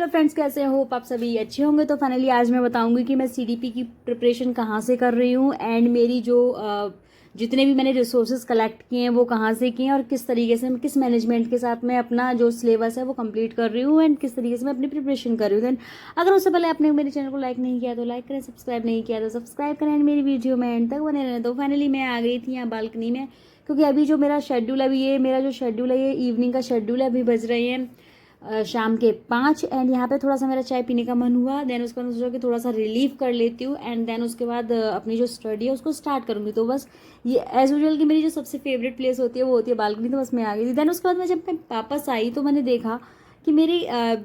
Hello friends, कैसे हो आप सभी अच्छे होंगे। तो फाइनली आज मैं बताऊंगी कि मैं सीडीपी की प्रिपरेशन कहाँ से कर रही हूँ एंड मेरी जो जितने भी मैंने रिसोर्सेज कलेक्ट किए हैं वो कहाँ से किए हैं और किस तरीके से किस मैनेजमेंट के साथ मैं अपना जो सिलेबस है वो कंप्लीट कर रही हूँ एंड किस तरीके से मैं अपनी प्रिपरेशन कर रही हूँ। देन अगर उससे पहले आपने मेरे चैनल को लाइक नहीं किया तो लाइक करें, सब्सक्राइब नहीं किया तो सब्सक्राइब करें एंड मेरी वीडियो में एंड तक बने रहने। तो फाइनली मैं आ गई थी यहाँ बालकनी में, क्योंकि अभी जो मेरा शेड्यूल अभी ये मेरा जो शेड्यूल है ये इवनिंग का शेड्यूल है। अभी बज रहे हैं शाम के 5 एंड यहाँ पे थोड़ा सा मेरा चाय पीने का मन हुआ। देन उसके बाद सोचा कि थोड़ा सा रिलीव कर लेती हूँ एंड देन उसके बाद अपनी जो स्टडी है उसको स्टार्ट करूँगी। तो बस ये एज यूजल की मेरी जो सबसे फेवरेट प्लेस होती है वो होती है बालकनी। तो बस मैं आ गई थी। देन उसके बाद जब मैं वापस आई तो मैंने देखा कि मेरी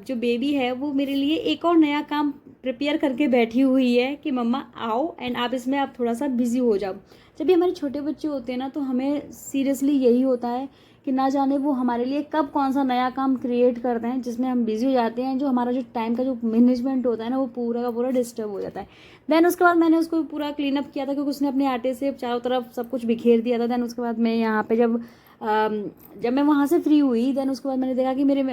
जो बेबी है वो मेरे लिए एक और नया काम प्रिपेयर करके बैठी हुई है कि मम्मा आओ एंड आप इसमें आप थोड़ा सा बिजी हो जाओ। जब भी हमारे छोटे बच्चे होते हैं ना तो हमें सीरियसली यही होता है कि ना जाने वो हमारे लिए कब कौन सा नया काम क्रिएट करते हैं जिसमें हम बिजी हो जाते हैं। जो हमारा जो टाइम का जो मैनेजमेंट होता है ना वो पूरा का पूरा डिस्टर्ब हो जाता है। देन उसके बाद मैंने उसको पूरा क्लीन अप किया था, क्योंकि उसने अपने आटे से चारों तरफ सब कुछ बिखेर दिया था। देन उसके बाद मैं यहाँ पे जब मैं वहाँ से फ्री हुई देन उसके बाद मैंने देखा कि मेरे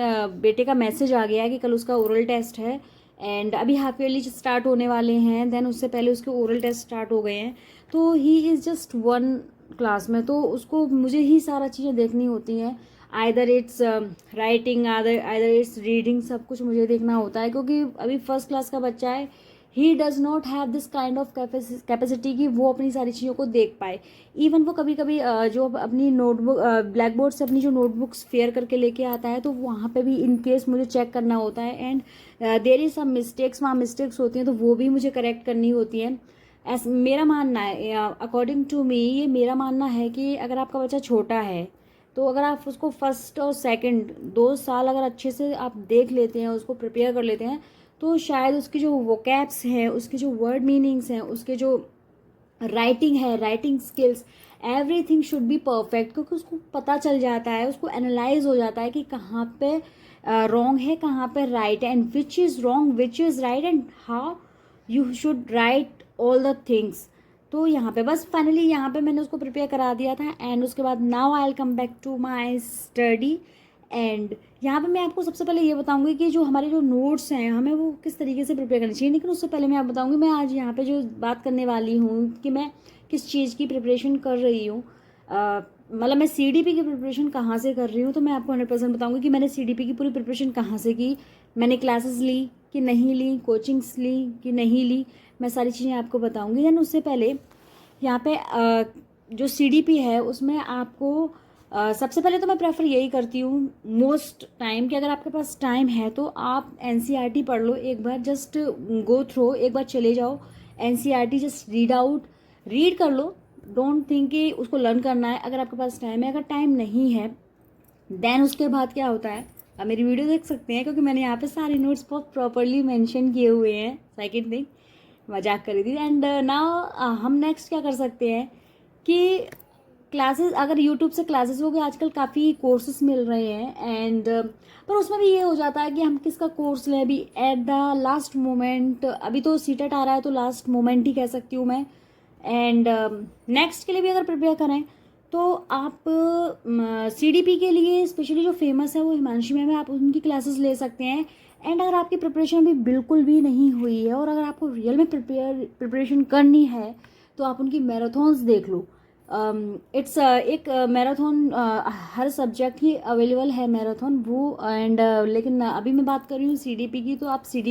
बेटे का मैसेज आ गया है कि कल उसका ओरल टेस्ट है एंड अभी हाफ ईयरली स्टार्ट होने वाले हैं। देन उससे पहले उसके ओरल टेस्ट स्टार्ट हो गए हैं। तो he is just one class में, तो उसको मुझे ही सारा चीज़ें देखनी होती हैं। Either it's writing, either it's reading, सब कुछ मुझे देखना होता है, क्योंकि अभी फर्स्ट क्लास का बच्चा है। He does not have this kind of capacity कि वो अपनी सारी चीज़ों को देख पाए। इवन वो कभी कभी जो अपनी नोटबुक ब्लैक बोर्ड से अपनी जो नोटबुक्स फेयर करके लेके आता है तो वहाँ पे भी इन केस मुझे चेक करना होता है and there is some mistakes, वहाँ मिस्टेक्स होती हैं तो वो भी मुझे करेक्ट करनी होती हैं। ऐसा मेरा मानना है, अकॉर्डिंग टू मी ये मेरा मानना है कि अगर आपका बच्चा छोटा है तो अगर आप उसको फर्स्ट और सेकंड 2 साल अगर अच्छे से आप देख लेते हैं, उसको प्रिपेयर कर लेते हैं, तो शायद उसकी जो वोकैब्स हैं, उसके जो वर्ड मीनिंग्स हैं, उसके जो राइटिंग है, writing skills, everything should be perfect, क्योंकि उसको पता चल जाता है, उसको एनालाइज हो जाता है कि कहाँ पे रॉन्ग है, कहाँ पे राइट है and which is wrong, which is right and how you should write all the things. तो यहाँ पे बस फाइनली यहाँ पे मैंने उसको प्रिपेयर करा दिया था एंड उसके बाद now I will come back to my study. And यहाँ पे मैं आपको सबसे पहले ये बताऊंगी कि जो हमारे जो नोट्स हैं हमें वो किस तरीके से प्रिपेयर करनी चाहिए। लेकिन उससे पहले मैं आप बताऊंगी मैं आज यहाँ पे जो बात करने वाली हूँ कि मैं किस चीज़ की प्रिपरेशन कर रही हूँ, मतलब मैं सीडीपी की प्रिपरेशन कहाँ से कर रही हूँ। तो मैं आपको 100% बताऊंगी कि मैंने सीडीपी की पूरी प्रिपरेशन कहाँ से की, मैंने क्लासेस ली कि नहीं ली, कोचिंग्स ली कि नहीं ली, मैं सारी चीज़ें आपको बताऊंगी। देन उससे पहले यहाँ पे जो सीडीपी है उसमें आपको सबसे पहले तो मैं प्रेफर यही करती हूँ मोस्ट टाइम कि अगर आपके पास टाइम है तो आप एनसीईआरटी पढ़ लो एक बार, जस्ट गो थ्रो, एक बार चले जाओ NCERT, just read out, read कर लो। डोंट थिंक कि उसको लर्न करना है। अगर आपके पास टाइम है, अगर टाइम नहीं है देन उसके बाद क्या होता है, आप मेरी वीडियो देख सकते हैं, क्योंकि मैंने यहाँ पे सारे नोट्स बहुत प्रॉपरली मेंशन किए हुए हैं। सेकंड थिंग, मजाक करी थी। एंड नाउ हम नेक्स्ट क्या कर सकते हैं कि क्लासेस, अगर यूट्यूब से क्लासेस हो गए, आजकल काफ़ी कोर्सेज मिल रहे हैं एंड पर उसमें भी ये हो जाता है कि हम किसका कोर्स लें अभी एट द लास्ट मोमेंट। अभी तो सीटेट आ रहा है तो लास्ट मोमेंट ही कह सकती हूँ मैं। एंड नेक्स्ट के लिए भी अगर प्रिपेयर करें तो आप सीडीपी के लिए स्पेशली जो फेमस है वो हिमांशी मैम है, आप उनकी क्लासेस ले सकते हैं। एंड अगर आपकी प्रिपरेशन भी बिल्कुल भी नहीं हुई है और अगर आपको रियल में प्रिपरेशन करनी है तो आप उनकी मैराथॉन्स देख लो। इट्स एक मैराथन हर सब्जेक्ट की अवेलेबल है मैराथन वो। एंड लेकिन अभी मैं बात कर रही हूँ सीडीपी की, तो आप सीडी